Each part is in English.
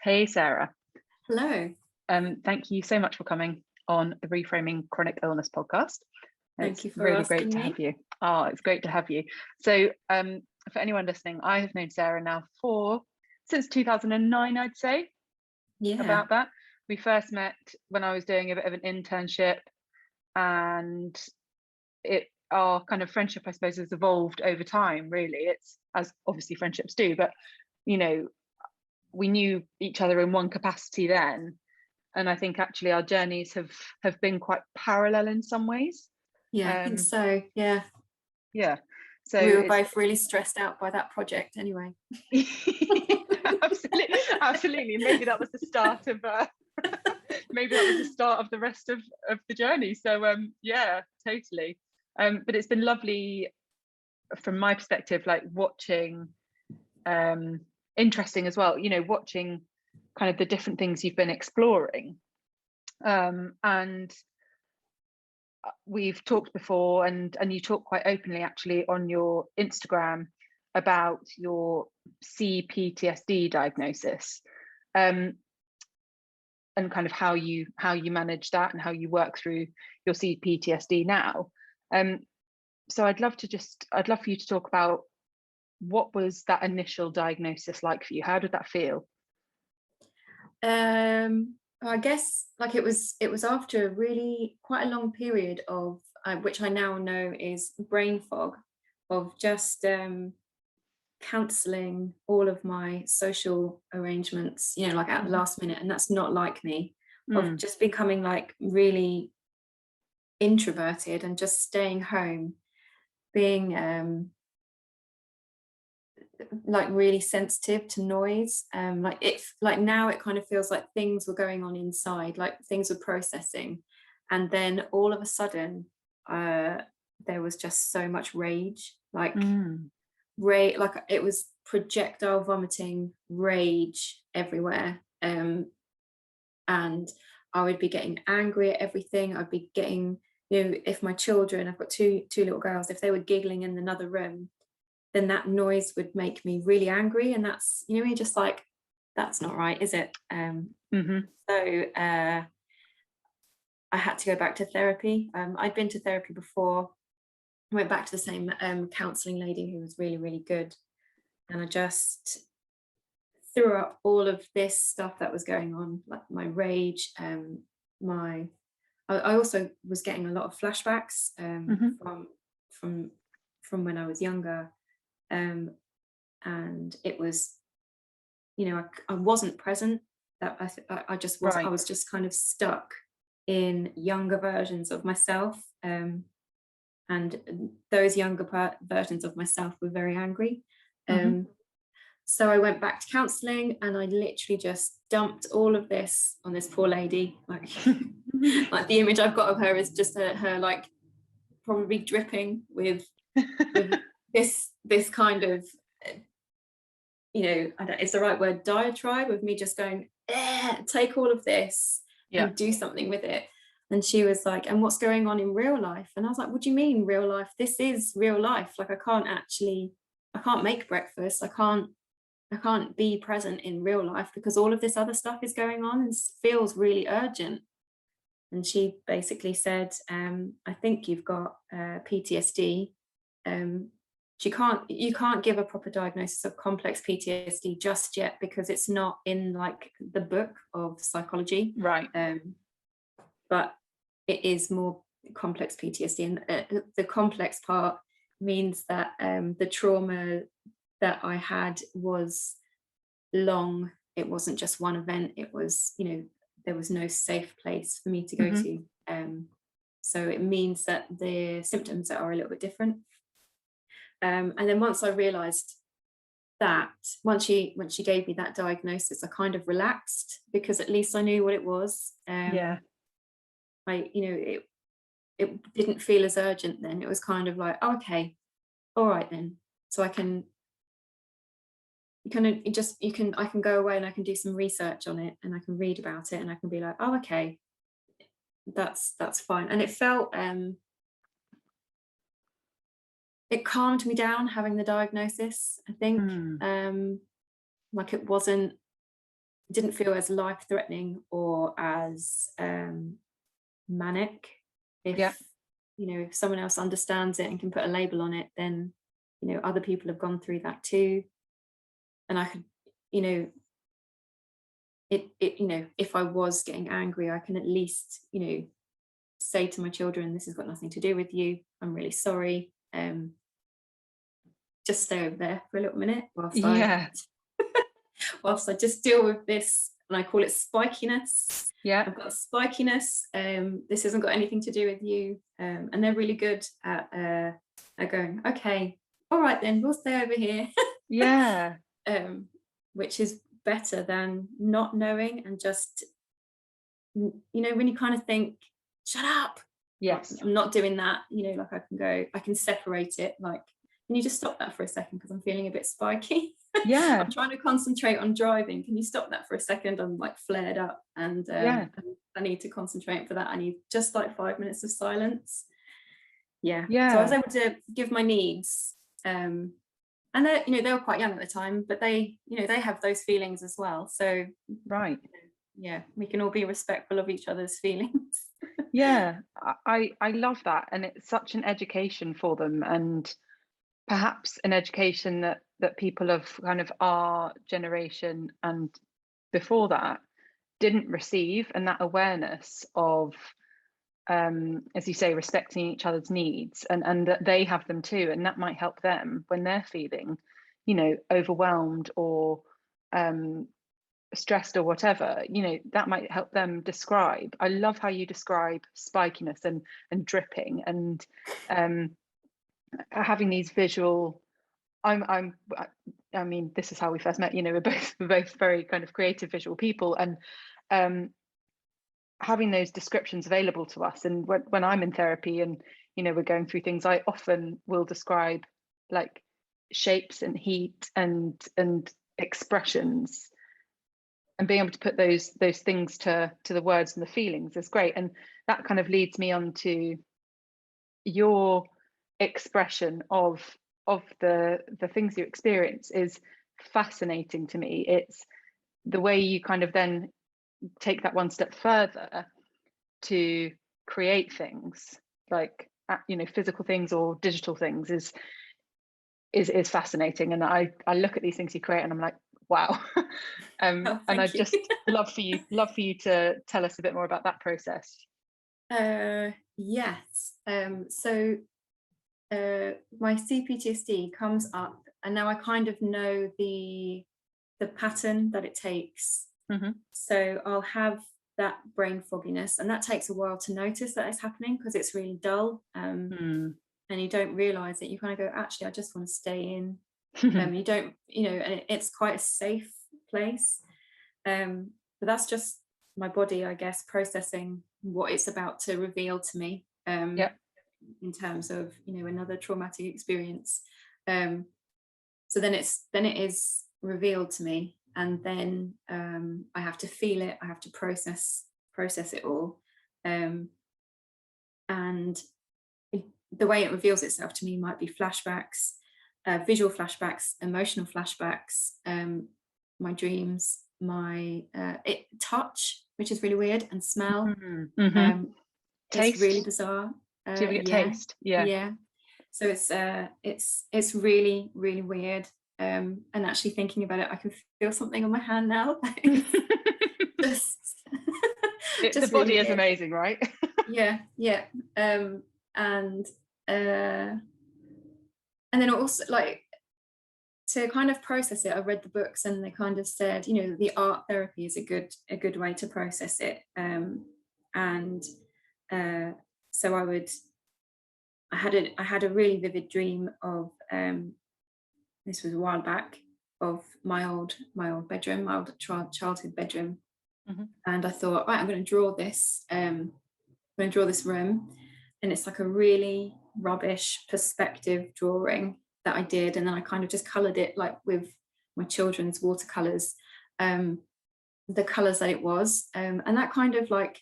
Hey Sarah, Hello. thank you so much for coming on the Reframing Chronic Illness podcast. Thank It's you for really great asking to me. have you. Oh, it's great to have you. So for anyone listening, I have known Sarah now since 2009, I'd say, Yeah. about that. We first met when I was doing a bit of an internship, and our kind of friendship, I suppose, has evolved over time, really. It's as obviously friendships do, but you know, we knew each other in one capacity then, and I think actually our journeys have been quite parallel in some ways. Yeah, I think so. Yeah. Yeah, so We were it's both really stressed out by that project anyway. absolutely. Maybe that was the start of the rest of the journey. So yeah, totally. But it's been lovely from my perspective, like watching, interesting as well, watching kind of the different things you've been exploring. And we've talked before, and you talk quite openly actually on your Instagram about your C-PTSD diagnosis, and kind of how you manage that and how you work through your C-PTSD now. So I'd love for you to talk about what was that initial diagnosis like for you? How did that feel? I guess like it was after really quite a long period of which I now know is brain fog, of just cancelling all of my social arrangements, like at the last minute, and that's not like me, of just becoming like really introverted and just staying home, being like really sensitive to noise. Like now it kind of feels like things were going on inside, like things were processing, and then all of a sudden there was just so much rage, like it was projectile vomiting rage everywhere. And I would be getting angry at everything. I'd be getting, if my children, I've got two little girls, if they were giggling in another room, then that noise would make me really angry. And that's, you're just like, that's not right, is it? So I had to go back to therapy. I'd been to therapy before. I went back to the same counselling lady who was really, really good. And I just threw up all of this stuff that was going on, like my rage, I also was getting a lot of flashbacks from when I was younger. And it was, I wasn't present. That I just was. Right. I was just kind of stuck in younger versions of myself, and those younger versions of myself were very angry. So I went back to counselling, and I literally just dumped all of this on this poor lady. Like, like the image I've got of her is just her like probably dripping with this kind of, it's the right word, diatribe of me just going, take all of this and do something with it. And she was like, and what's going on in real life? And I was like, what do you mean real life? This is real life. Like I can't make breakfast. I can't be present in real life because all of this other stuff is going on and feels really urgent. And she basically said, I think you've got PTSD. You can't give a proper diagnosis of complex PTSD just yet because it's not in like the book of psychology. Right. But it is more complex PTSD, and the complex part means that the trauma that I had was long. It wasn't just one event. It was, there was no safe place for me to go to. So it means that the symptoms are a little bit different. And then once I realized that, once she gave me that diagnosis, I kind of relaxed because at least I knew what it was. It didn't feel as urgent then. It was kind of like, oh, okay, all right then. So I can go away and I can do some research on it and I can read about it and I can be like, oh, okay, that's fine. And it felt, it calmed me down having the diagnosis, I think. Like it wasn't didn't feel as life-threatening or as manic. If Yeah. you know, if someone else understands it and can put a label on it, then you know, other people have gone through that too. And I could, you know, you know, if I was getting angry, I can at least, you know, say to my children, this has got nothing to do with you, I'm really sorry, just stay over there for a little minute Yeah. whilst I just deal with this. And I call it spikiness. Yeah. I've got spikiness. This hasn't got anything to do with you. And they're really good at going, okay, all right then, we'll stay over here. Yeah. Which is better than not knowing and just, you know, when you kind of think, shut up. Yes. I'm not doing that. You know, like I can separate it. Like, can you just stop that for a second? Because I'm feeling a bit spiky. Yeah. I'm trying to concentrate on driving. Can you stop that for a second? I'm like flared up, and I need to concentrate for that. I need just like 5 minutes of silence. Yeah. So I was able to give my needs. And they, you know, they were quite young at the time, but they, you know, they have those feelings as well. So right. Yeah, we can all be respectful of each other's feelings. Yeah, I love that, and it's such an education for them, and perhaps an education that people of kind of our generation and before that didn't receive, and that awareness of, as you say, respecting each other's needs, and that they have them too, and that might help them when they're feeling, you know, overwhelmed or stressed or whatever, you know, that might help them describe. I love how you describe spikiness and dripping and having these visual. I mean, this is how we first met. You know, we're both very kind of creative visual people, and having those descriptions available to us. And when I'm in therapy and, you know, we're going through things, I often will describe like shapes and heat and expressions, and being able to put those things to the words and the feelings is great. And that kind of leads me on to your expression of the things you experience is fascinating to me. It's the way you kind of then take that one step further to create things like, you know, physical things or digital things is fascinating. And I look at these things you create and I'm like, wow. And I'd just love for you to tell us a bit more about that process. Yes. So my C-PTSD comes up, and now I kind of know the pattern that it takes. Mm-hmm. So I'll have that brain fogginess, and that takes a while to notice that it's happening because it's really dull. And you don't realize it. You kind of go, actually, I just want to stay in. You don't, you know, and it's quite a safe place. But that's just my body, I guess, processing what it's about to reveal to me. In terms of, you know, another traumatic experience. So then it is revealed to me, and then I have to feel it. I have to process it all. And the way it reveals itself to me might be flashbacks, visual flashbacks, emotional flashbacks, my dreams, my touch, which is really weird, and smell. It's really bizarre. Do you ever get taste? Yeah. So it's really, really weird. And actually thinking about it, I can feel something on my hand now. The body really is amazing, right? Yeah. And then also, like, to kind of process it, I read the books and they kind of said, you know, the art therapy is a good way to process it. So I had a really vivid dream of, this was a while back, of my old bedroom, my old childhood bedroom. And I thought, right, I'm going to draw this. I'm going to draw this room, and it's like a really rubbish perspective drawing that I did, and then I kind of just coloured it like with my children's watercolours, the colours that it was, and that kind of like,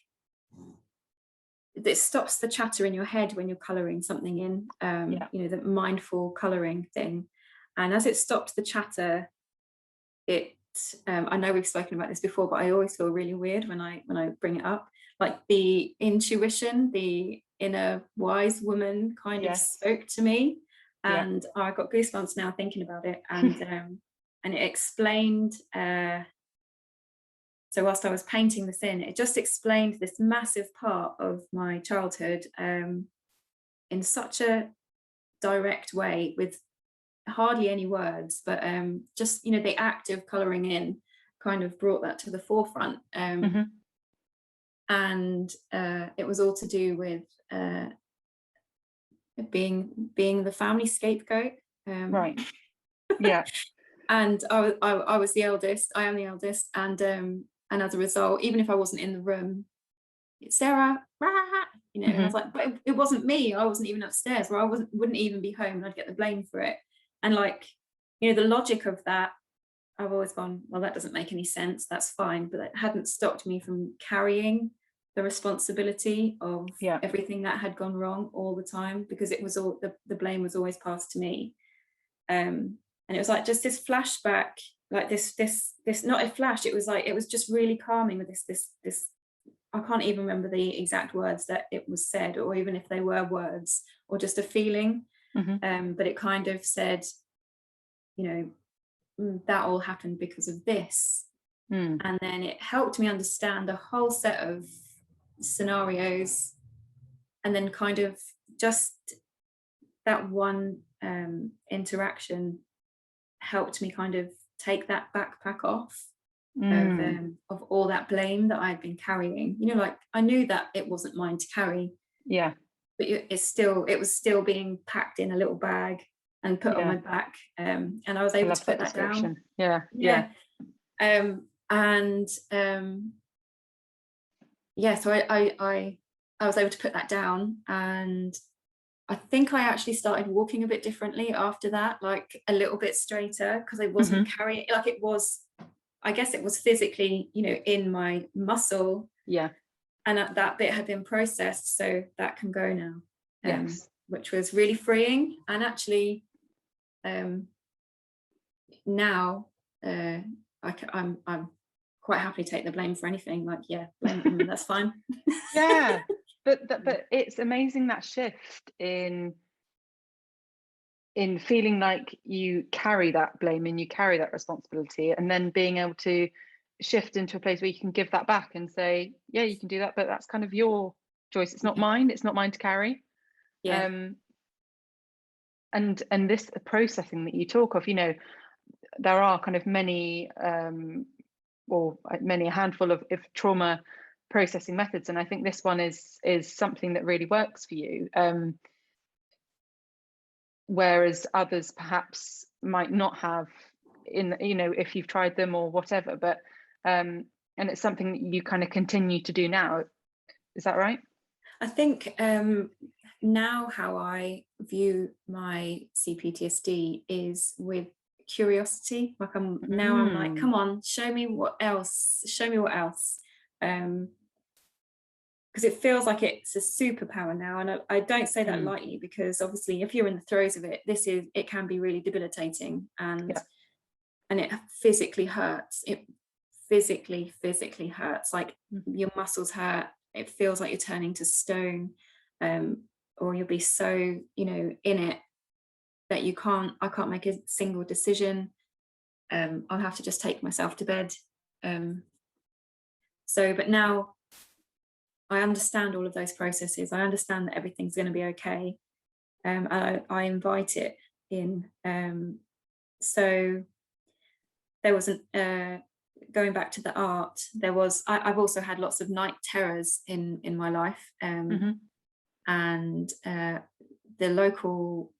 it stops the chatter in your head when you're colouring something in, you know, the mindful colouring thing. And as it stopped the chatter, it I know we've spoken about this before, but I always feel really weird when I bring it up. Like the intuition, the inner wise woman kind of Yes. spoke to me, Yeah. and I got goosebumps now thinking about it. And it explained. So whilst I was painting this in, it just explained this massive part of my childhood in such a direct way, with hardly any words, but just, you know, the act of colouring in kind of brought that to the forefront. And it was all to do with being the family scapegoat. Right. Yeah. And I was the eldest. I am the eldest, and as a result, even if I wasn't in the room, it's Sarah, rah, you know. And I was like, but it wasn't me. I wasn't even upstairs, or I wouldn't even be home, and I'd get the blame for it. And like, you know, the logic of that, I've always gone, well, that doesn't make any sense. That's fine, but it hadn't stopped me from carrying the responsibility of everything that had gone wrong all the time, because it was all the blame was always passed to me. And it was like just this flashback, like this not a flash, it was like, it was just really calming with this I can't even remember the exact words that it was said, or even if they were words, or just a feeling. But it kind of said, you know, that all happened because of this. And then it helped me understand a whole set of scenarios, and then kind of just that one interaction helped me kind of take that backpack off of all that blame that I'd been carrying. You know, like I knew that it wasn't mine to carry, but it was still being packed in a little bag and put on my back, and I was able to put that down. So I was able to put that down, and I think I actually started walking a bit differently after that, like a little bit straighter, because I wasn't carrying, like it was, I guess it was physically, you know, in my muscle. And that bit had been processed, so that can go now. Which was really freeing. And actually, now I'm quite happy to take the blame for anything. Like, blame, that's fine. But it's amazing, that shift in feeling like you carry that blame and you carry that responsibility, and then being able to shift into a place where you can give that back and say, yeah, you can do that, but that's kind of your choice. It's not mine. It's not mine to carry. And this processing that you talk of, you know, there are kind of many a handful of trauma processing methods, and I think this one is something that really works for you, whereas others perhaps might not have, in, you know, if you've tried them or whatever, but and it's something that you kind of continue to do now. Is that right? I think now how I view my CPTSD is with curiosity. Like I'm like, come on, show me what else, because it feels like it's a superpower now. And I don't say that lightly, because obviously if you're in the throes of it, it can be really debilitating, and it physically hurts. It physically hurts, like your muscles hurt. It feels like you're turning to stone, or you'll be so, you know, in it that I can't make a single decision. I'll have to just take myself to bed. But now I understand all of those processes. I understand that everything's going to be okay. I invite it in. So there wasn't, going back to the art, I've also had lots of night terrors in my life. And the local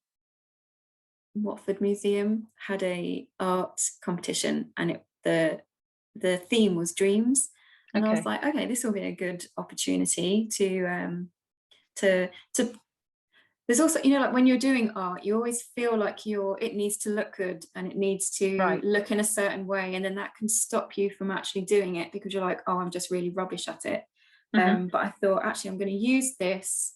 Watford Museum had a art competition, and the theme was dreams. And I was like, okay, this will be a good opportunity to there's also, you know, like when you're doing art, you always feel like it needs to look good, and it needs to look in a certain way, and then that can stop you from actually doing it, because you're like, oh, I'm just really rubbish at it. But I thought, actually, I'm going to use this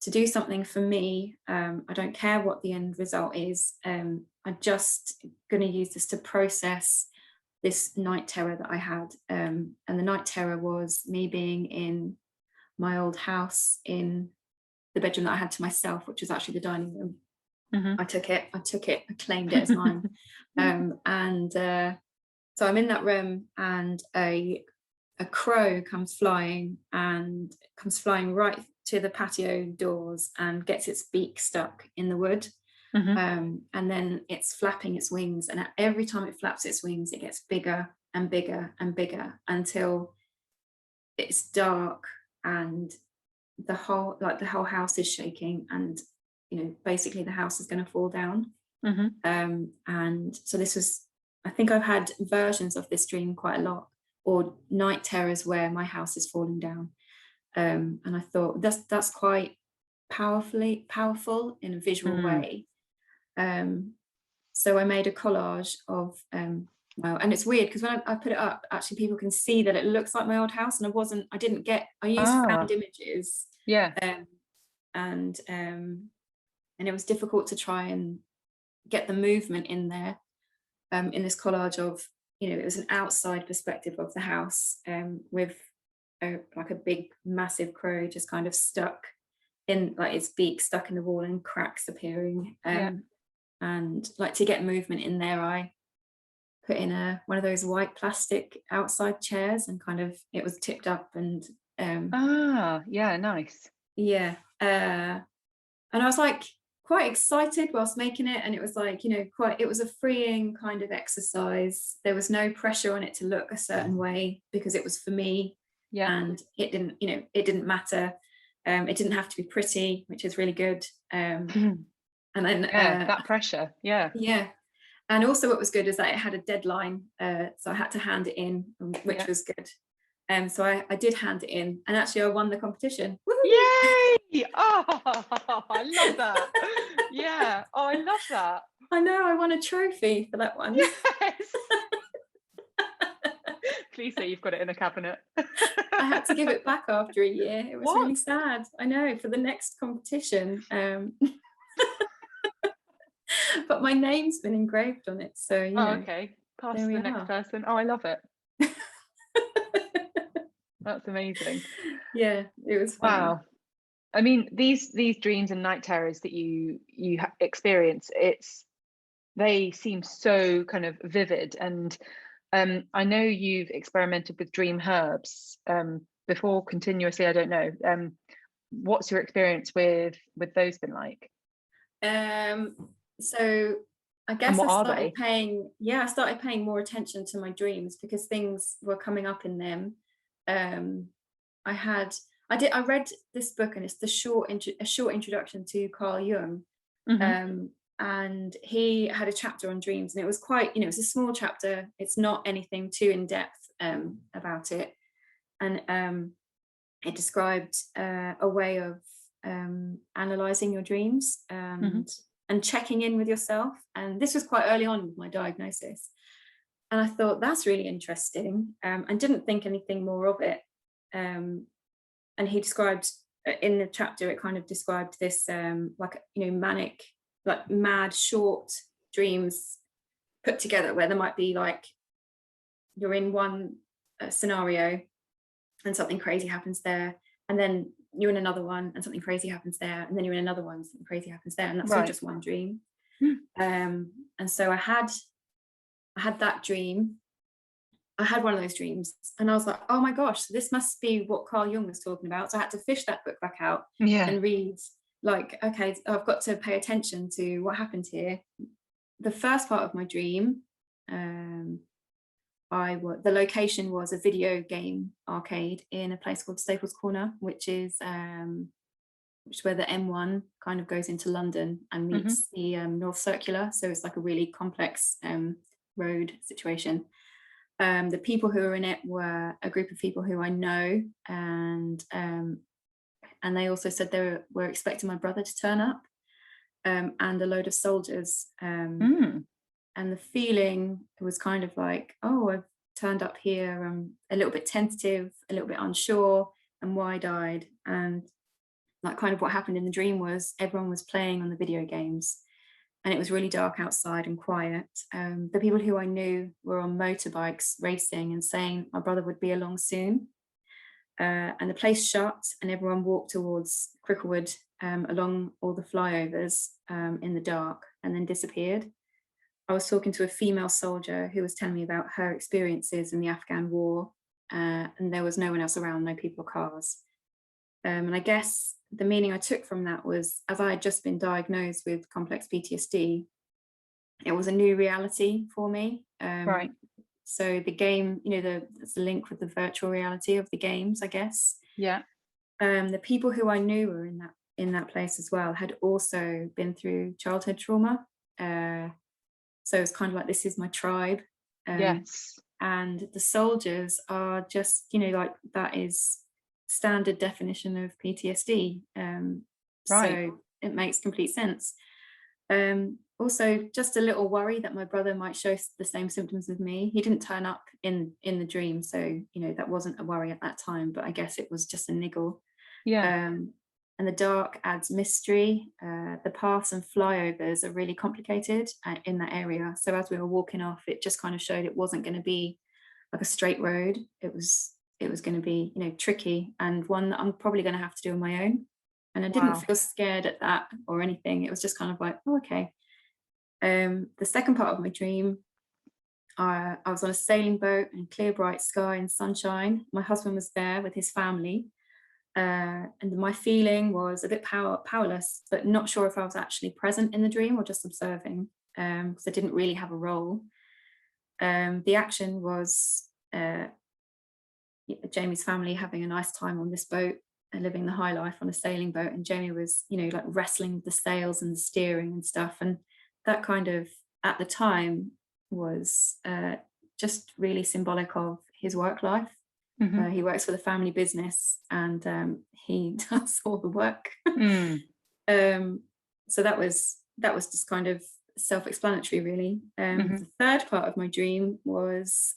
to do something for me. I don't care what the end result is. I'm just going to use this to process this night terror that I had. And the night terror was me being in my old house in the bedroom that I had to myself, which was actually the dining room. I took it, I claimed it as mine. So I'm in that room, and a crow comes flying right to the patio doors and gets its beak stuck in the wood. And then it's flapping its wings, and every time it flaps its wings, it gets bigger and bigger and bigger until it's dark, and the whole house is shaking, and basically the house is going to fall down. And so this was, I think I've had versions of this dream quite a lot, or night terrors where my house is falling down. And I thought that's quite powerful in a visual way. So I made a collage of and it's weird because when I put it up, actually people can see that it looks like my old house, and I used found images. And it was difficult to try and get the movement in there, in this collage of, it was an outside perspective of the house, with like a big massive crow just kind of stuck in, like its beak stuck in the wall and cracks appearing. And like to get movement in there, I put in one of those white plastic outside chairs, and kind of it was tipped up, and nice. And I was like quite excited whilst making it, and it was like, it was a freeing kind of exercise. There was no pressure on it to look a certain way because it was for me. And it didn't matter. It didn't have to be pretty, which is really good. And then that pressure. And also what was good is that it had a deadline, so I had to hand it in, which was good. So I did hand it in, and actually I won the competition. Woo-hoo! Yay! Oh, I love that. I love that. I know, I won a trophy for that one. Yes. Please say you've got it in a cabinet. I had to give it back after a year. It was really sad. I know, for the next competition. But my name's been engraved on it, so okay. Pass to the next person. I love it. That's amazing. Yeah, it was funny. Wow. I mean, these dreams and night terrors that you experience, they seem so kind of vivid. And I know you've experimented with dream herbs before continuously. I don't know. What's your experience with those been like? So I guess I started paying more attention to my dreams because things were coming up in them. I read this book, and it's a short introduction to Carl Jung. And he had a chapter on dreams, and it was quite, it's a small chapter. It's not anything too in depth about it. And it described a way of analyzing your dreams and checking in with yourself. And this was quite early on with my diagnosis. And I thought, that's really interesting, and didn't think anything more of it. And he described in the chapter, it kind of described this manic, like mad short dreams put together, where there might be like you're in one scenario and something crazy happens there, and then you're in another one and something crazy happens there, and then you're in another one and something crazy happens there, and that's all just one dream. And so I had that dream. I had one of those dreams, and I was like, oh my gosh, this must be what Carl Jung was talking about. So I had to fish that book back out and read, like, okay, I've got to pay attention to what happened here. The first part of my dream, the location was a video game arcade in a place called Staples Corner, which is where the M1 kind of goes into London and meets the North Circular. So it's like a really complex road situation. The people who were in it were a group of people who I know, and they also said they were expecting my brother to turn up, and a load of soldiers. And the feeling was kind of like, oh, I've turned up here. I'm a little bit tentative, a little bit unsure, and wide-eyed. And like kind of what happened in the dream was everyone was playing on the video games, and it was really dark outside and quiet. The people who I knew were on motorbikes racing and saying my brother would be along soon. And the place shut and everyone walked towards Cricklewood along all the flyovers in the dark and then disappeared. I was talking to a female soldier who was telling me about her experiences in the Afghan war, and there was no one else around, no people or cars. And I guess the meaning I took from that was, as I had just been diagnosed with complex PTSD, it was a new reality for me. Right. So the game, there's a link with the virtual reality of the games, I guess. Yeah. The people who I knew were in that place as well had also been through childhood trauma. So it's kind of like, this is my tribe. Yes. And the soldiers are just, like, that is standard definition of PTSD. Right. So it makes complete sense. Also, just a little worry that my brother might show the same symptoms as me. He didn't turn up in the dream, so that wasn't a worry at that time, but I guess it was just a niggle. Yeah. And the dark adds mystery. The paths and flyovers are really complicated in that area. So as we were walking off, it just kind of showed it wasn't going to be like a straight road. It was going to be, tricky, and one that I'm probably going to have to do on my own. And I didn't feel scared at that or anything. It was just kind of like, oh, okay. The second part of my dream, I was on a sailing boat in clear, bright sky and sunshine. My husband was there with his family. And my feeling was a bit powerless, but not sure if I was actually present in the dream or just observing, because I didn't really have a role. The action was Jamie's family having a nice time on this boat and living the high life on a sailing boat, and Jamie was like wrestling with the sails and the steering and stuff, and that kind of, at the time, was just really symbolic of his work life. Mm-hmm. He works for the family business, and he does all the work. So that was just kind of self-explanatory, really. The third part of my dream was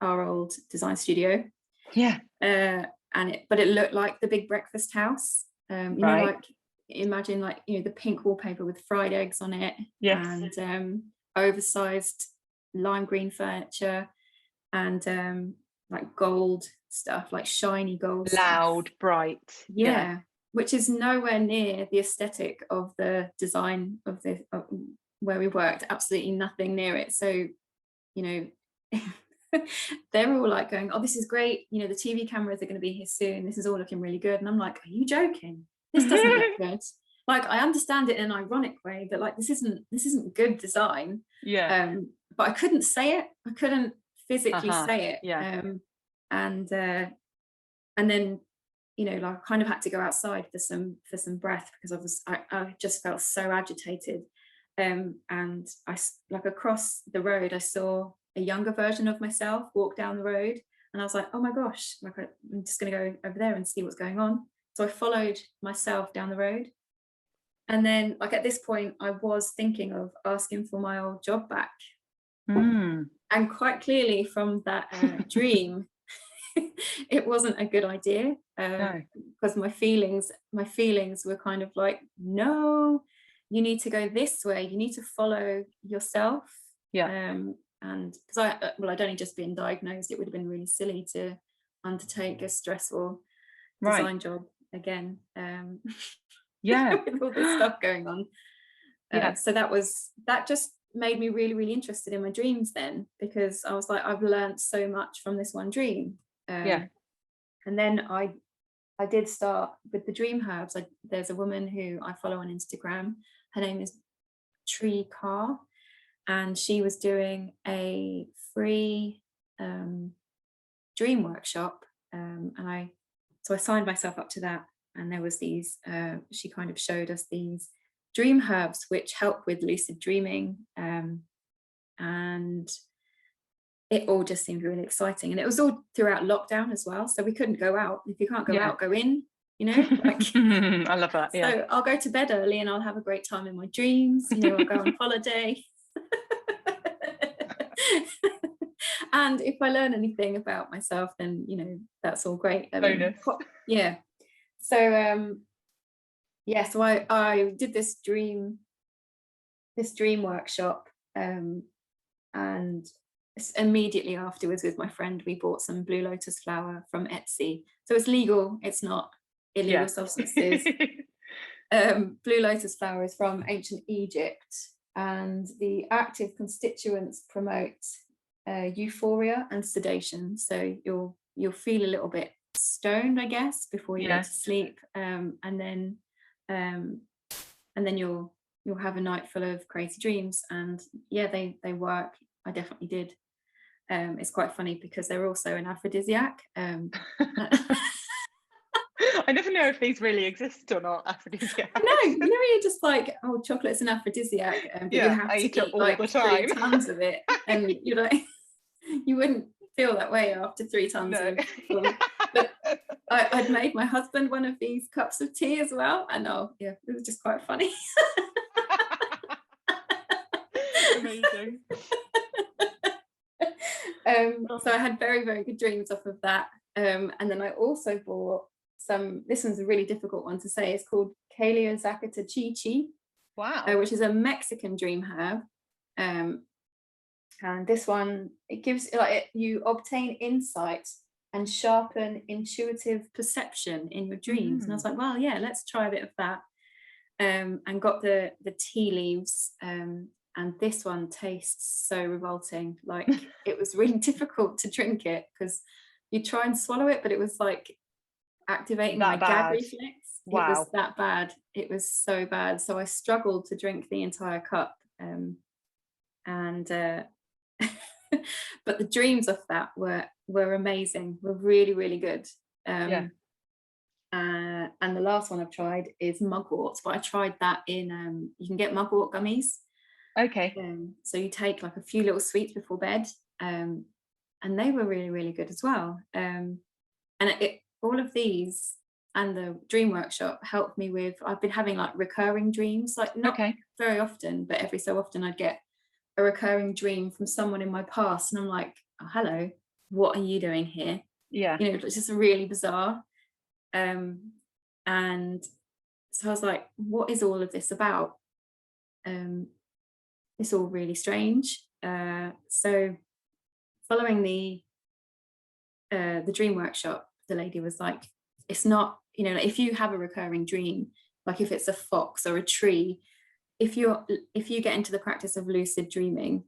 our old design studio. Yeah. But it looked like the Big Breakfast House. Like, imagine the pink wallpaper with fried eggs on it. Yes. And oversized lime green furniture, and like gold stuff, like shiny gold loud stuff. Bright. Yeah, which is nowhere near the aesthetic of the design of where we worked. Absolutely nothing near it. So they're all like going, oh, this is great, the TV cameras are going to be here soon, this is all looking really good. And I'm like, are you joking? This doesn't look good. Like, I understand it in an ironic way, but like, this isn't good design. But I couldn't say it. I couldn't physically say it. And then like, I kind of had to go outside for some breath, because I just felt so agitated. And I, like, across the road, I saw a younger version of myself walk down the road, and I was like, oh my gosh, like, I'm just going to go over there and see what's going on. So I followed myself down the road, and then, like, at this point, I was thinking of asking for my old job back. And quite clearly from that dream, it wasn't a good idea, because my feelings were kind of like, no, you need to go this way, you need to follow yourself. And because I'd only just been diagnosed, it would have been really silly to undertake a stressful design job again. With all this stuff going on. So that just made me really, really interested in my dreams then, because I was like, I've learned so much from this one dream. And then I did start with the dream herbs. There's a woman who I follow on Instagram. Her name is Tree Carr, and she was doing a free dream workshop, and I signed myself up to that. And there was these, she kind of showed us these dream herbs which help with lucid dreaming, and it all just seemed really exciting. And it was all throughout lockdown as well, so we couldn't go out. If you can't go out, go in, like, I love that. So I'll go to bed early and I'll have a great time in my dreams. I'll go on holiday. And if I learn anything about myself, then that's all great. Bonus. So so I did this dream this dream workshop, and immediately afterwards with my friend we bought some blue lotus flower from Etsy, so it's legal, it's not illegal substances. Blue lotus flower is from ancient Egypt, and the active constituents promote euphoria and sedation, so you'll feel a little bit stoned, I guess, before you go to sleep, and then you'll have a night full of crazy dreams. And yeah, they work. I definitely did. It's quite funny because they're also an aphrodisiac. I never know if these really exist or not, aphrodisiacs. No, you know, you're just like, oh, chocolate's an aphrodisiac, but you have to eat all like the time. 3 tons of it, and you're like, you wouldn't feel that way after 3 tons of but I'd made my husband one of these cups of tea as well, and it was just quite funny. Amazing. So I had very, very good dreams off of that, and then I also bought some, this one's a really difficult one to say, it's called Calia Zacata Chichi. Wow. Which is a Mexican dream herb, and this one, it gives, like, you obtain insight and sharpen intuitive perception in your dreams. And I was like, well, yeah, let's try a bit of that, and got the tea leaves, and this one tastes so revolting. Like, it was really difficult to drink it because you try and swallow it, but it was like activating my gag reflex. Wow. It was that bad. It was so bad. So I struggled to drink the entire cup, but the dreams of that were amazing, were really, really good. And the last one I've tried is mugwort, but I tried that in you can get mugwort gummies. Okay. So you take like a few little sweets before bed, and they were really, really good as well. And all of these and the dream workshop helped me with, I've been having like recurring dreams, like not very often, but every so often I'd get a recurring dream from someone in my past, and I'm like, oh, hello, what are you doing here? Yeah. You know, it's just really bizarre. And so I was like, what is all of this about? It's all really strange. So following the dream workshop, the lady was like, it's not, you know, if you have a recurring dream, like if it's a fox or a tree, if you get into the practice of lucid dreaming,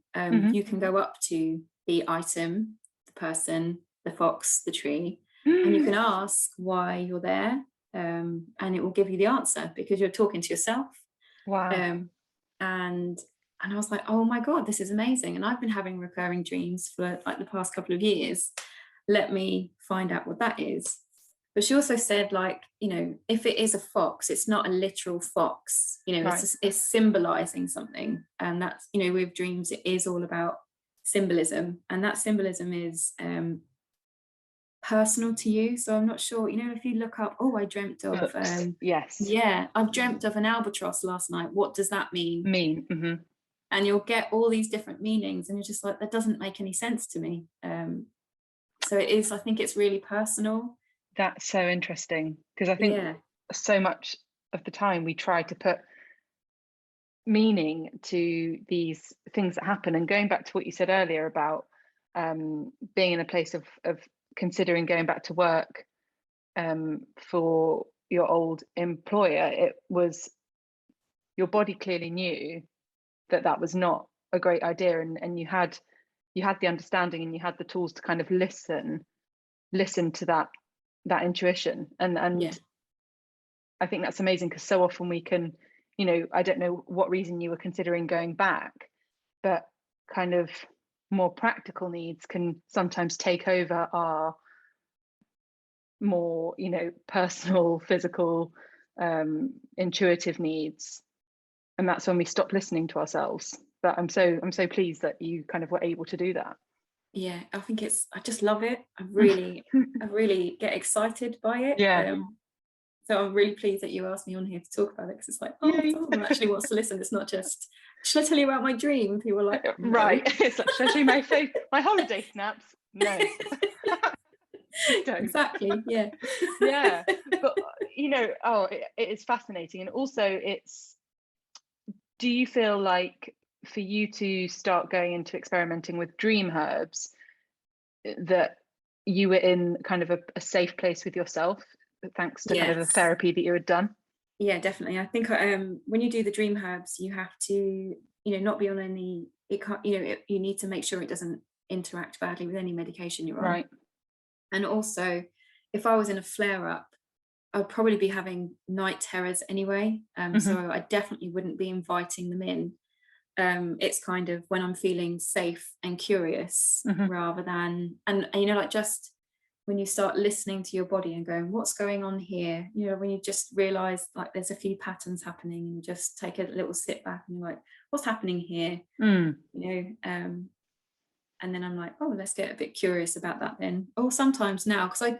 you can go up to the item, the person, the fox, the tree, and you can ask why you're there, and it will give you the answer because you're talking to yourself. Wow. And I was like, oh my God, this is amazing. And I've been having recurring dreams for like the past couple of years. Let me find out what that is. But she also said, like, you know, if it is a fox, it's not a literal fox, you know, it's symbolizing something. And that's, you know, with dreams, it is all about symbolism. And that symbolism is personal to you. So I'm not sure, you know, if you look up, oh, I dreamt of, I've dreamt of an albatross last night. What does that mean? And you'll get all these different meanings, and you're just like, that doesn't make any sense to me. So it is, I think it's really personal. That's so interesting, because I think so much of the time we try to put meaning to these things that happen. And going back to what you said earlier about being in a place of considering going back to work for your old employer, it was, your body clearly knew that was not a great idea, and you had the understanding and you had the tools to kind of listen to that intuition, and I think that's amazing, because so often we can, you know, I don't know what reason you were considering going back, but kind of more practical needs can sometimes take over our more, you know, personal, physical, intuitive needs, and that's when we stop listening to ourselves. But I'm so pleased that you kind of were able to do that. Yeah, I think I just love it. I really get excited by it. So I'm really pleased that you asked me on here to talk about it, because it's like, someone actually wants to listen. It's not just, should I tell you about my dream? People are like, no. Right. It's like, should I show you my holiday snaps? No. Don't. Exactly. Yeah. Yeah. But you know, it is fascinating, and also do you feel like for you to start going into experimenting with dream herbs, that you were in kind of a safe place with yourself, thanks to kind of the Yes. therapy that you had done? Yeah, definitely. I think when you do the dream herbs, you have to, you know, not be on any, it can't, you know, you need to make sure it doesn't interact badly with any medication you're on. Right. And also, if I was in a flare up, I'd probably be having night terrors anyway. So I definitely wouldn't be inviting them in. It's kind of when I'm feeling safe and curious rather than, and you know, like just when you start listening to your body and going, what's going on here? You know, when you just realize like there's a few patterns happening, and you just take a little sit back and you're like, what's happening here? You know, and then I'm like, oh, let's get a bit curious about that then. Or sometimes now, because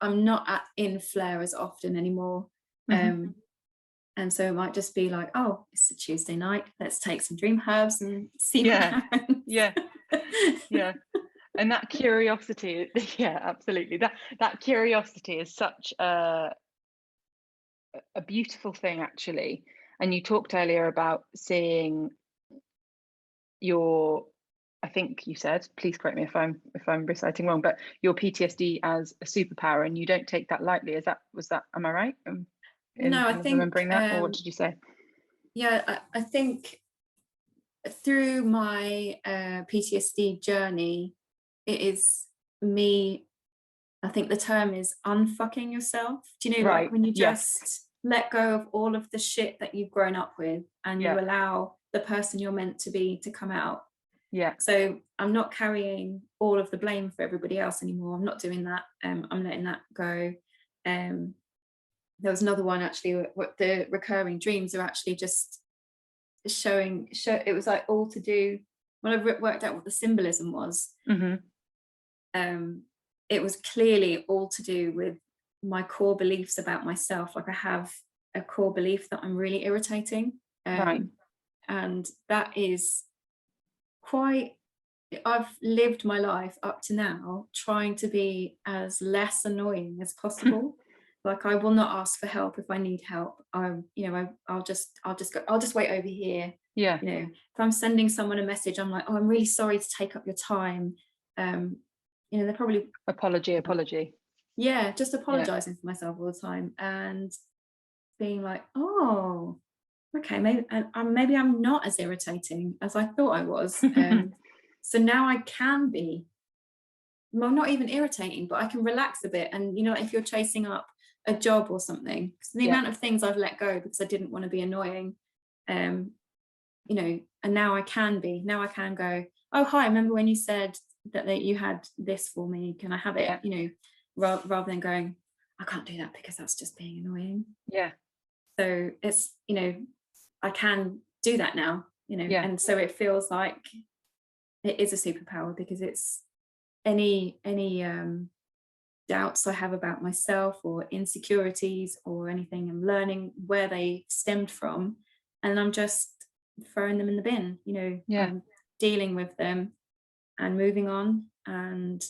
I'm not in flare as often anymore. And so it might just be like, oh, it's a Tuesday night, let's take some dream herbs and see what happens. Yeah. And that curiosity, yeah, absolutely. That curiosity is such a beautiful thing, actually. And you talked earlier about seeing your, I think you said, please correct me if I'm reciting wrong, but your PTSD as a superpower, and you don't take that lightly. Am I right? No, I think remembering that, or what did you say? Yeah, I think through my PTSD journey, it is me. I think the term is unfucking yourself. Do you know, Right. like when you Yes. just let go of all of the shit that you've grown up with, and you allow the person you're meant to be to come out. Yeah. So I'm not carrying all of the blame for everybody else anymore. I'm not doing that. I'm letting that go. There was another one actually, what the recurring dreams are actually just showing it was like all to do, when I worked out what the symbolism was, it was clearly all to do with my core beliefs about myself. Like I have a core belief that I'm really irritating, Right. and that is quite, I've lived my life up to now trying to be as less annoying as possible. Like I will not ask for help if I need help. I'll just wait over here. Yeah. You know, if I'm sending someone a message, I'm like, oh, I'm really sorry to take up your time. You know, they're probably apology. Yeah, just apologizing for myself all the time and being like, oh, okay, maybe I'm not as irritating as I thought I was. So now I can be, well, not even irritating, but I can relax a bit. And, you know, if you're chasing up a job or something, the amount of things I've let go because I didn't want to be annoying, you know, and now I can go, oh, hi, remember when you said that you had this for me? Can I have it? You know, rather than going, I can't do that because that's just being annoying. Yeah. So it's, you know, I can do that now, you know, and so it feels like it is a superpower because it's any doubts I have about myself or insecurities or anything, I'm learning where they stemmed from, and I'm just throwing them in the bin, you know. I'm dealing with them and moving on and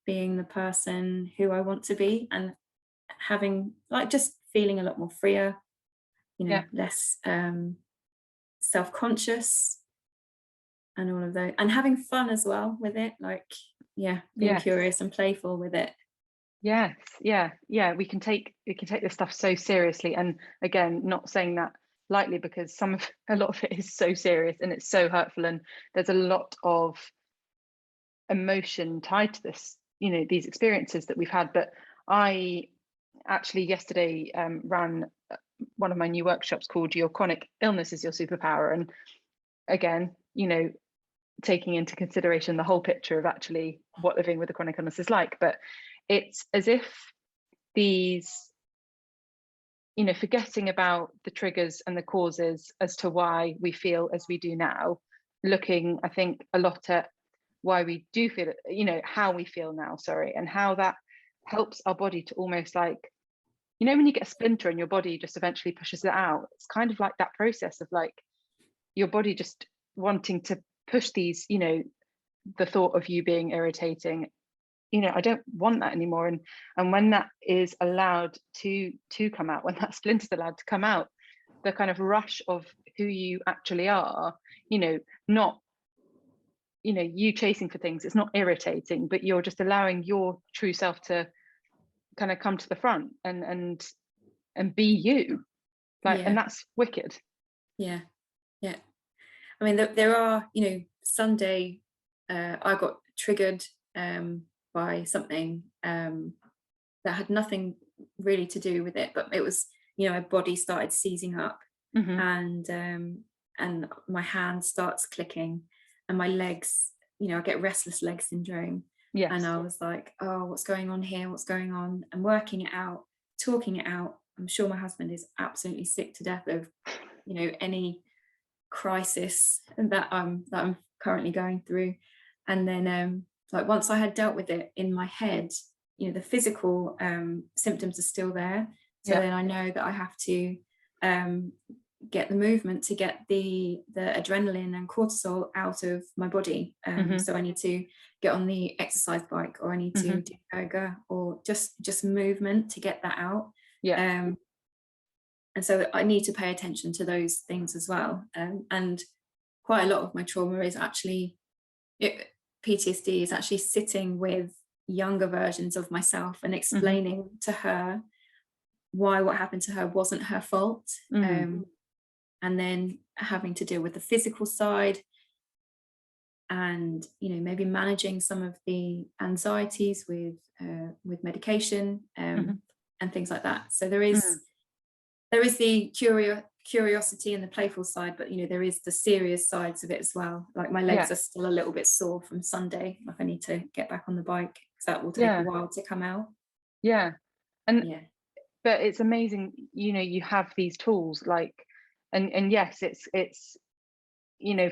being the person who I want to be, and having like just feeling a lot more freer, you know, less self-conscious and all of those, and having fun as well with it, like being curious and playful with it. We can take this stuff so seriously, and again, not saying that lightly, because a lot of it is so serious and it's so hurtful, and there's a lot of emotion tied to this, you know, these experiences that we've had. But I actually yesterday ran one of my new workshops called Your Chronic Illness is Your Superpower, and again, you know, taking into consideration the whole picture of actually what living with a chronic illness is like. But it's as if these, you know, forgetting about the triggers and the causes as to why we feel as we do now, looking, I think, a lot at why we do feel it, you know, how we feel now, and how that helps our body to almost like, you know, when you get a splinter and your body just eventually pushes it out, it's kind of like that process of like your body just wanting to push these, you know, the thought of you being irritating, you know, I don't want that anymore. And when that is allowed to come out, when that splinter is allowed to come out, the kind of rush of who you actually are, you know, not, you know, you chasing for things, it's not irritating, but you're just allowing your true self to kind of come to the front and be you, like, and that's wicked. Yeah. I mean, there are, you know, Sunday, I got triggered by something that had nothing really to do with it, but it was, you know, my body started seizing up, and my hand starts clicking, and my legs, you know, I get restless leg syndrome. Yes. And I was like, oh, what's going on here? What's going on? And working it out, talking it out. I'm sure my husband is absolutely sick to death of, you know, any crisis that I'm currently going through. And then like once I had dealt with it in my head, you know, the physical symptoms are still there. So then I know that I have to get the movement to get the adrenaline and cortisol out of my body. So I need to get on the exercise bike, or I need to do yoga, or just movement to get that out. And so I need to pay attention to those things as well. And quite a lot of my trauma is actually, PTSD is actually sitting with younger versions of myself and explaining to her why what happened to her wasn't her fault. And then having to deal with the physical side, and, you know, maybe managing some of the anxieties with medication, and things like that. So there is the curiosity and the playful side, but, you know, there is the serious sides of it as well. Like my legs are still a little bit sore from Sunday. Like I need to get back on the bike, because that will take a while to come out. But it's amazing, you know, you have these tools, like, and yes, it's you know,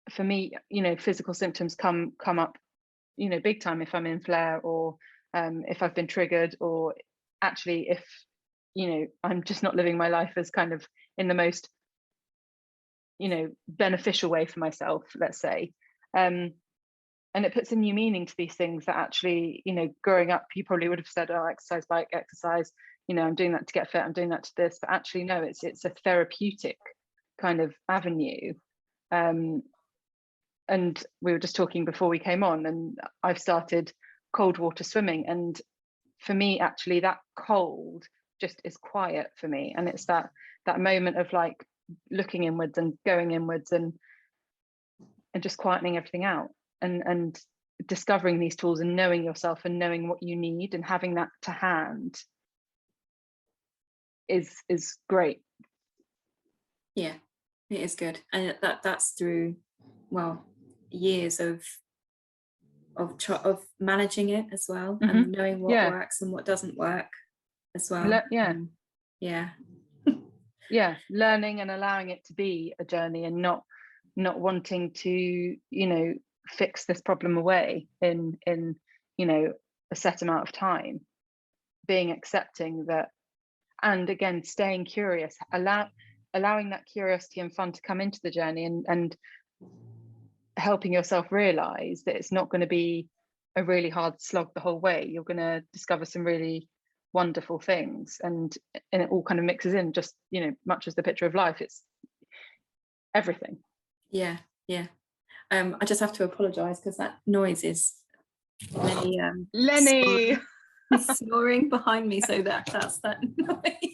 for me, you know, physical symptoms come up, you know, big time if I'm in flare, or if I've been triggered, or actually if, you know, I'm just not living my life as kind of in the most, you know, beneficial way for myself, let's say. And it puts a new meaning to these things that actually, you know, growing up, you probably would have said, oh, exercise, bike, exercise, you know, I'm doing that to get fit, I'm doing that to this, but actually, no, it's a therapeutic kind of avenue. And we were just talking before we came on, and I've started cold water swimming. And for me, actually, that cold just is quiet for me. And it's that moment of like looking inwards and going inwards and just quietening everything out, and discovering these tools and knowing yourself and knowing what you need and having that to hand is great. Yeah, it is good. And that's through, well, years of managing it as well, and knowing what works and what doesn't work as well. Learning and allowing it to be a journey, and not wanting to, you know, fix this problem away in you know, a set amount of time. Being accepting that, and again, staying curious, allowing that curiosity and fun to come into the journey, and helping yourself realize that it's not going to be a really hard slog the whole way. You're going to discover some really wonderful things, and it all kind of mixes in, just, you know, much as the picture of life, it's everything. I just have to apologize, because that noise is Lenny snoring behind me, so that's that noise.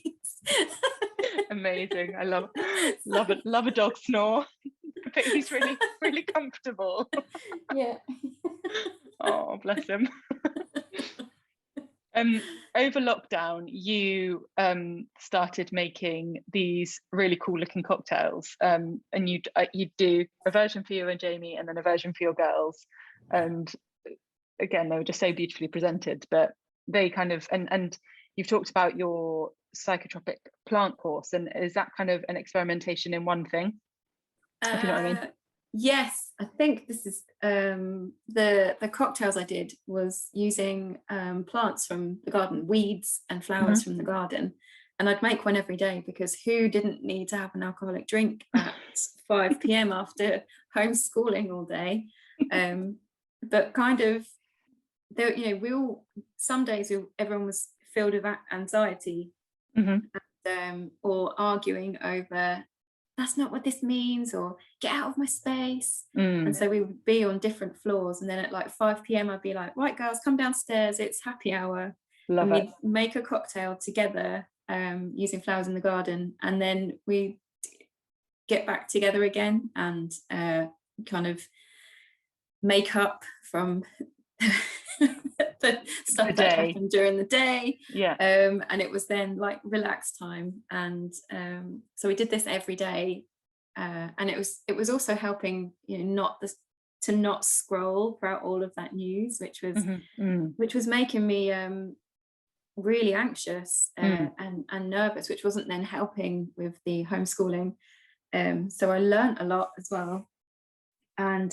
Amazing. I love a dog snore, but he's really comfortable. Oh, bless him. Over lockdown, you started making these really cool looking cocktails, and you do a version for you and Jamie, and then a version for your girls. And again, they were just so beautifully presented. But they kind of, and you've talked about your psychotropic plant course, and is that kind of an experimentation in one thing? If you know what I mean. Yes, I think this is the cocktails I did was using plants from the garden, weeds and flowers from the garden, and I'd make one every day, because who didn't need to have an alcoholic drink at 5 p.m. after homeschooling all day? But kind of, there, you know, some days everyone was filled with anxiety, and or arguing over, that's not what this means, or get out of my space. And so we would be on different floors, and then at like 5 p.m. I'd be like, right girls, come downstairs, it's happy hour. Love and it. we'd make a cocktail together using flowers in the garden, and then we get back together again and kind of make up from the stuff that happened during the day. And it was then like relax time, and so we did this every day, and it was also helping, you know, to not scroll throughout all of that news, which was making me really anxious and nervous, which wasn't then helping with the homeschooling. So I learned a lot as well, and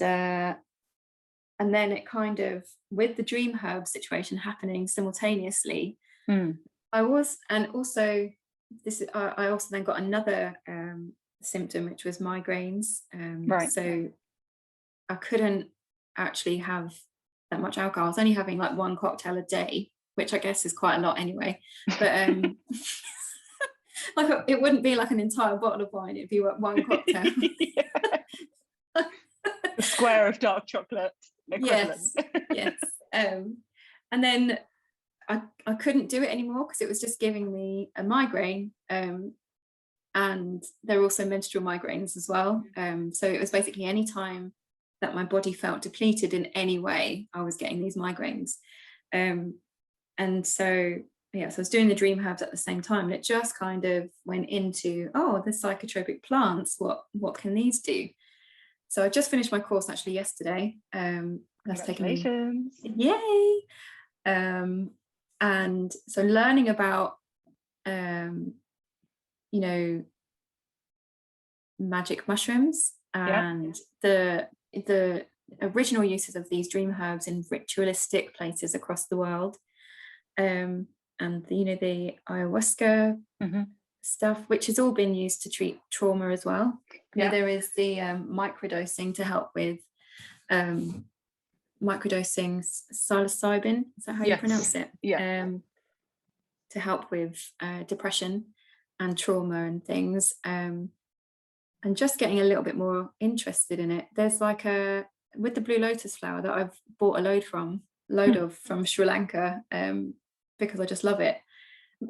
then it kind of, with the dream herb situation happening simultaneously, I also then got another symptom, which was migraines. So I couldn't actually have that much alcohol. I was only having like 1 cocktail a day, which I guess is quite a lot anyway. But like it wouldn't be like an entire bottle of wine, it'd be 1 cocktail. A square of dark chocolate equivalent. Yes. And then I couldn't do it anymore because it was just giving me a migraine, and there were also menstrual migraines as well. So it was basically any time that my body felt depleted in any way, I was getting these migraines. And so I was doing the dream herbs at the same time, and it just kind of went into, the psychotropic plants, what can these do? So I just finished my course actually yesterday. That's taken me, yay! And so learning about magic mushrooms and the original uses of these dream herbs in ritualistic places across the world, and the ayahuasca stuff, which has all been used to treat trauma as well. There is the microdosing to help with microdosing psilocybin, is that how you pronounce it? To help with depression and trauma and things, and just getting a little bit more interested in it. There's like with the blue lotus flower that I've bought a load of from Sri Lanka, because I just love it.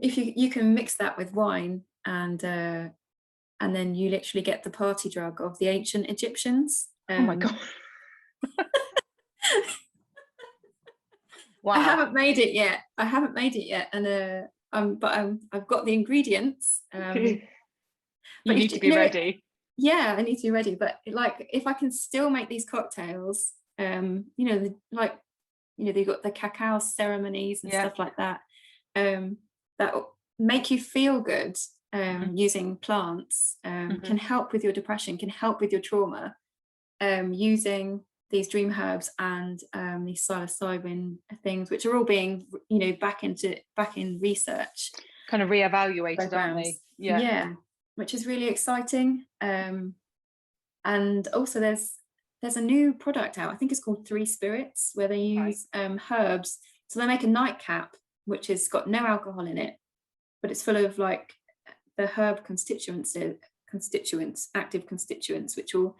If you can mix that with wine, and then you literally get the party drug of the ancient Egyptians. Oh my god. Wow. I haven't made it yet, and I've got the ingredients. You need to be ready. Yeah, I need to be ready. But like, if I can still make these cocktails, they've got the cacao ceremonies and stuff like that, that make you feel good, using plants, can help with your depression, can help with your trauma, using these dream herbs and these psilocybin things, which are all being, back in research, kind of reevaluated, aren't they? Yeah, which is really exciting. And also there's a new product out, I think it's called 3 Spirits, where they use herbs. So they make a nightcap which has got no alcohol in it, but it's full of like the herb active constituents, which will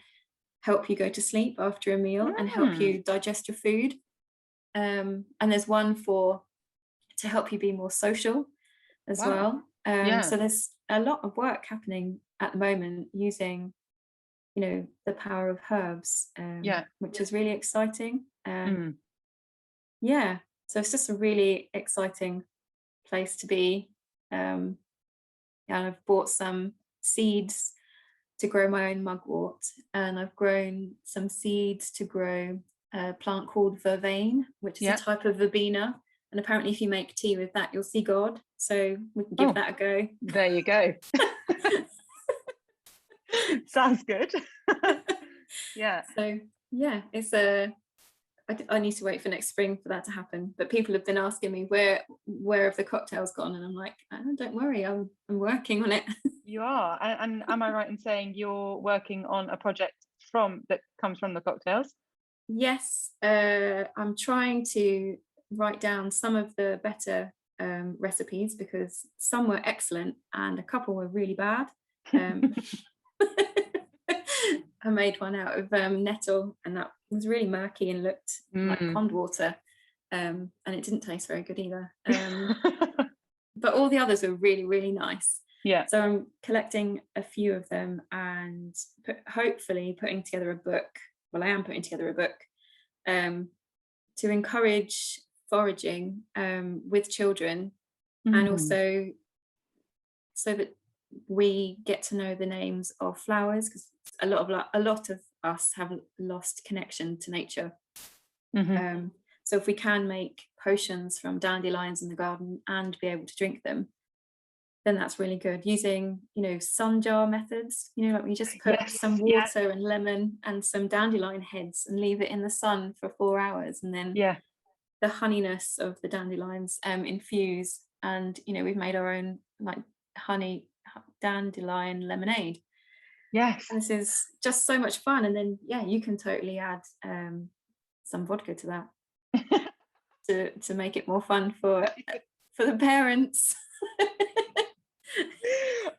help you go to sleep after a meal and help you digest your food. And there's one to help you be more social as well. So there's a lot of work happening at the moment using, the power of herbs, which is really exciting. So it's just a really exciting place to be. And I've bought some seeds to grow my own mugwort, and I've grown some seeds to grow a plant called vervain, which is a type of verbena, and apparently if you make tea with that you'll see God, so we can give that a go. There you go. Sounds good. So it's I need to wait for next spring for that to happen, but people have been asking me where have the cocktails gone, and I'm like, don't worry, I'm working on it. You are. And am I right in saying you're working on a project that comes from the cocktails? Yes, I'm trying to write down some of the better recipes, because some were excellent and a couple were really bad. I made one out of nettle, and that was really murky and looked like pond water, and it didn't taste very good either. But all the others were really, really nice. Yeah. So I'm collecting a few of them and hopefully putting together a book. Well, I am putting together a book to encourage foraging with children, and also so that we get to know the names of flowers, because a lot of us have lost connection to nature. So if we can make potions from dandelions in the garden and be able to drink them, then that's really good. Using, sun jar methods, like we just put some water and lemon and some dandelion heads and leave it in the sun for 4 hours, and then the honeyness of the dandelions infuse, and we've made our own like honey dandelion lemonade. Yes. And this is just so much fun. And then you can totally add some vodka to that to make it more fun for the parents.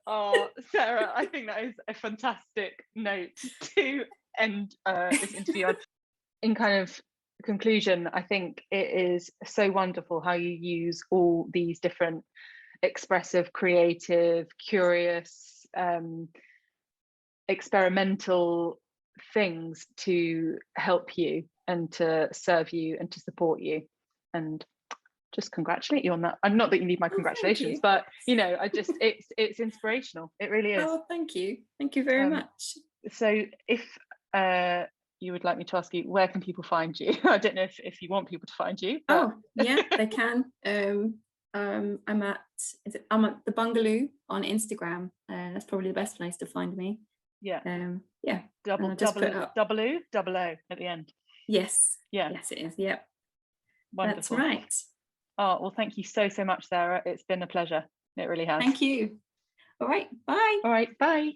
Oh, Sarah, I think that is a fantastic note to end this interview on. In kind of conclusion, I think it is so wonderful how you use all these different expressive, creative, curious, experimental things to help you and to serve you and to support you, and just congratulate you on that. I'm not that you need my congratulations, but I just it's inspirational. It really is. Oh, thank you very much. So if you would like me to ask you, where can people find you? I don't know if you want people to find you, but... Oh yeah, they can. I'm at the Bungalow on Instagram. That's probably the best place to find me. Double O at the end. Yes it is. Yep, wonderful. That's right. Oh, well, thank you so much, Sarah. It's been a pleasure. It really has. Thank you. All right, bye. All right, bye.